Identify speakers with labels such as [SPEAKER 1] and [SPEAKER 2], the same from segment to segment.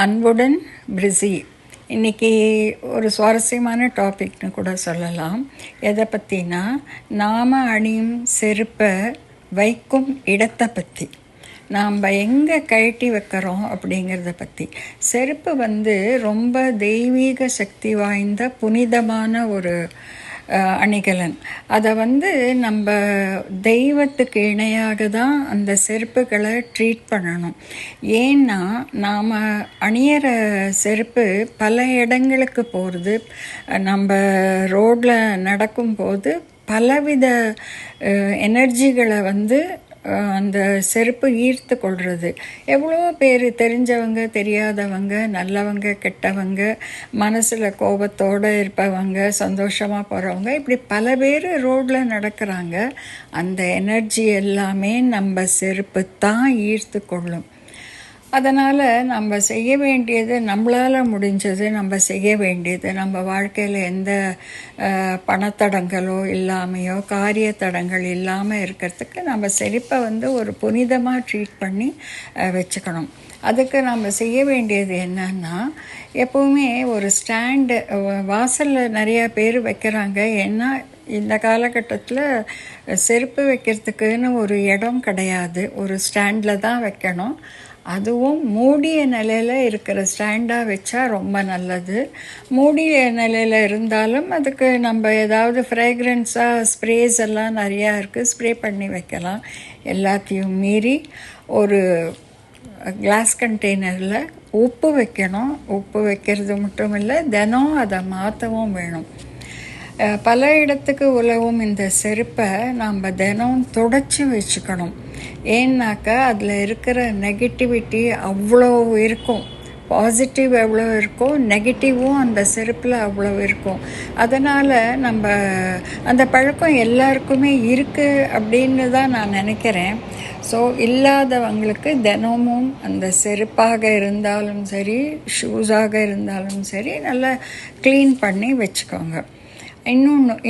[SPEAKER 1] அன்புடன் பிரிசி. இன்றைக்கி ஒரு சுவாரஸ்யமான டாபிக்னு கூட சொல்லலாம். எதை பற்றினா, நாம் அணியும் செருப்பை வைக்கும் இடத்தை பற்றி, நாம் எங்கே கழட்டி வைக்கிறோம் அப்படிங்கிறத பற்றி. செருப்பு ரொம்ப தெய்வீக சக்தி வாய்ந்த புனிதமான ஒரு அணிகலன். அதை நம்ம தெய்வத்துக்கு இணையாக தான் அந்த செருப்புகளை ட்ரீட் பண்ணணும். ஏன்னா நாம் அணியிற செருப்பு பல இடங்களுக்கு போகிறது. நம்ம ரோட்டில் நடக்கும்போது பலவித எனர்ஜிகளை அந்த செருப்பு ஈர்த்து கொள்வது. எவ்வளோ பேர் தெரிஞ்சவங்க, தெரியாதவங்க, நல்லவங்க, கெட்டவங்க, மனசில் கோபத்தோடு இருப்பவங்க, சந்தோஷமாக போகிறவங்க, இப்படி பல பேர் ரோட்டில் நடக்கிறாங்க. அந்த எனர்ஜி எல்லாமே நம்ம செருப்பு தான் ஈர்த்து கொள்ளும். அதனால் நம்ம செய்ய வேண்டியது, நம்மளால் முடிஞ்சது நம்ம செய்ய வேண்டியது, நம்ம வாழ்க்கையில் எந்த பணத்தடங்களோ இல்லாமையோ காரிய தடங்கள் இல்லாமல் இருக்கிறதுக்கு நம்ம செருப்பை ஒரு புனிதமாக ட்ரீட் பண்ணி வச்சுக்கணும். அதுக்கு நம்ம செய்ய வேண்டியது என்னன்னா, எப்போவுமே ஒரு ஸ்டாண்டு வாசலில் நிறையா பேர் வைக்கிறாங்க. ஏன்னா இந்த காலகட்டத்தில் செருப்பு வைக்கிறதுக்குன்னு ஒரு இடம் கிடையாது. ஒரு ஸ்டாண்டில் தான் வைக்கணும். அதுவும் மூடிய நிலையில் இருக்கிற ஸ்டாண்டாக வச்சா ரொம்ப நல்லது. மூடிய நிலையில் இருந்தாலும் அதுக்கு நம்ம ஏதாவது ஃப்ரேக்ரன்ஸாக ஸ்ப்ரேஸ் எல்லாம் நிறையா இருக்குது, ஸ்ப்ரே பண்ணி வைக்கலாம். எல்லாத்தையும் மீறி ஒரு கிளாஸ் கண்டெய்னரில் உப்பு வைக்கணும். உப்பு வைக்கிறது மட்டும் இல்லை, தினம் அதை மாற்றவும் வேணும். பல இடத்துக்கு உலவும் இந்த செருப்பை நாம் தினம் தொடச்சி வச்சுக்கணும். ஏன்னாக்கா அதில் இருக்கிற நெகட்டிவிட்டி அவ்வளோ இருக்கும். பாசிட்டிவ் எவ்வளோ இருக்கோ, நெகட்டிவும் அந்த செருப்பில் அவ்வளோ இருக்கும். அதனால் நம்ம அந்த பழக்கம் எல்லாருக்குமே இருக்குது அப்படின்னு தான் நான் நினைக்கிறேன். ஸோ இல்லாதவங்களுக்கு தினமும் அந்த செருப்பாக இருந்தாலும் சரி, ஷூஸாக இருந்தாலும் சரி, நல்லா க்ளீன் பண்ணி வச்சுக்கோங்க.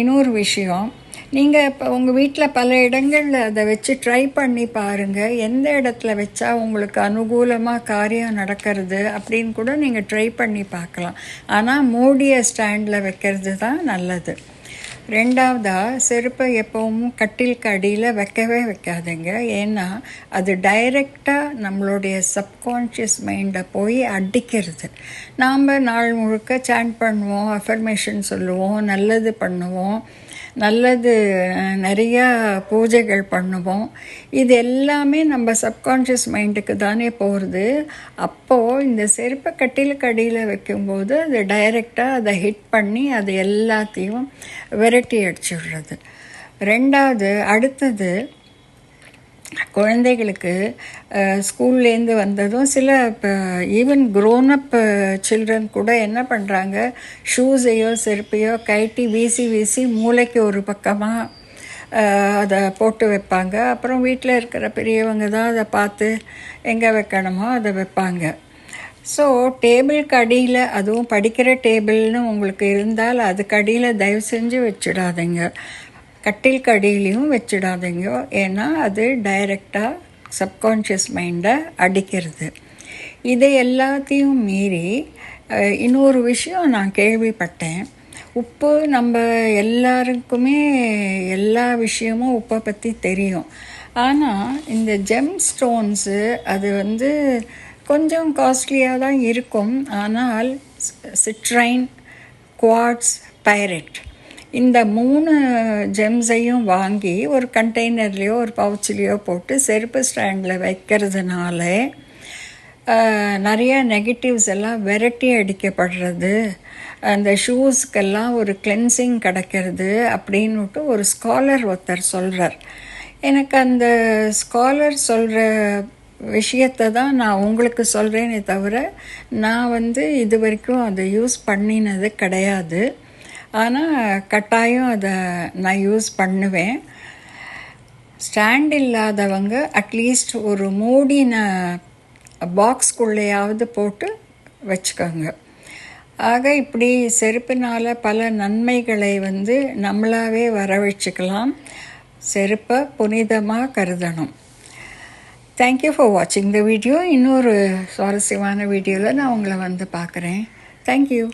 [SPEAKER 1] இன்னொரு விஷயம், நீங்கள் இப்போ உங்கள் வீட்டில் பல இடங்களில் அதை வச்சு ட்ரை பண்ணி பாருங்கள். எந்த இடத்துல வச்சா உங்களுக்கு அனுகூலமாக காரியம் நடக்கிறது அப்படின்னு கூட நீங்கள் ட்ரை பண்ணி பார்க்கலாம். ஆனால் மூடிய ஸ்டாண்டில் வைக்கிறது தான் நல்லது. ரெண்டாவதாக, செருப்பை எப்பவும் கட்டிலுக்கு அடியில் வைக்கவே வைக்காதீங்க. ஏன்னா அது டைரெக்டாக நம்மளுடைய சப்கான்ஷியஸ் மைண்டை போய் அடிக்கிறது. நாம் நாள் முழுக்க சாண்ட் பண்ணுவோம், அஃபர்மேஷன் சொல்லுவோம், நல்லது பண்ணுவோம், நல்லது நிறையா பூஜைகள் பண்ணுவோம். இது எல்லாமே நம்ம சப்கான்ஷியஸ் மைண்டுக்கு தானே போகிறது. அப்போது இந்த செருப்பை கட்டிலுக்கு அடியில் வைக்கும்போது அது டைரெக்டாக அதை ஹிட் பண்ணி அது எல்லாத்தையும் விரட்டி அடிச்சுடுறது. அடுத்தது குழந்தைகளுக்கு ஸ்கூல்லேருந்து வந்ததும் சில இப்போ ஈவன் க்ரோனப் சில்ட்ரன் கூட என்ன பண்ணுறாங்க, ஷூஸையோ செருப்பையோ கழட்டி வீசி மூளைக்கு ஒரு பக்கமாக அதை போட்டு வைப்பாங்க. அப்புறம் வீட்டில் இருக்கிற பெரியவங்க தான் அதை பார்த்து எங்கே வைக்கணுமோ அதை வைப்பாங்க. ஸோ டேபிளுக்கு அடியில், அதுவும் படிக்கிற டேபிள்னு உங்களுக்கு இருந்தால் அதுக்கு அடியில் தயவு செஞ்சு வச்சிடாதீங்க. கட்டிலுக்கு அடியிலையும் வச்சிடாதீங்க. ஏன்னா அது டைரெக்டாக சப்கான்ஷியஸ் மைண்டை அடிக்கிறது. இதை எல்லாத்தையும் மீறி இன்னொரு விஷயம் நான் கேள்விப்பட்டேன். உப்பு, நம்ம எல்லாருக்குமே எல்லா விஷயமும் உப்பை பற்றி தெரியும். ஆனால் இந்த ஜெம் ஸ்டோன்ஸு அது கொஞ்சம் காஸ்ட்லியாக தான் இருக்கும். ஆனால் சிட்ரைன், குவார்ட்ஸ், பைரைட், இந்த 3 ஜெம்ஸையும் வாங்கி ஒரு கண்டெய்னர்லேயோ ஒரு பவுச்சிலையோ போட்டு செருப்பு ஸ்டாண்டில் வைக்கிறதுனால நிறையா நெகட்டிவ்ஸ் எல்லாம் விரட்டி அடிக்கப்படுறது, அந்த ஷூஸ்க்கெல்லாம் ஒரு கிளென்சிங் கிடைக்கிறது அப்படின்னுட்டு ஒரு ஸ்காலர் ஒருத்தர் சொல்கிறார். எனக்கு அந்த ஸ்காலர் சொல்கிற விஷயத்தை தான் நான் உங்களுக்கு சொல்கிறேனே தவிர, நான் இது வரைக்கும் அதை யூஸ் பண்ணினது கிடையாது. ஆனால் கட்டாயம் அதை நான் யூஸ் பண்ணுவேன். ஸ்டாண்ட் இல்லாதவங்க அட்லீஸ்ட் ஒரு மூடின பாக்ஸ்குள்ளேயாவது போட்டு வச்சுக்கோங்க. ஆக இப்படி செருப்பினால் பல நன்மைகளை நம்மளாவே வரவழைச்சிக்கலாம். செருப்பை புனிதமாக கருதணும். தேங்க்யூ ஃபார் வாட்சிங் த வீடியோ. இன்னொரு சுவாரஸ்யமான வீடியோவில் நான் உங்களை வந்து பார்க்குறேன். தேங்க்யூ.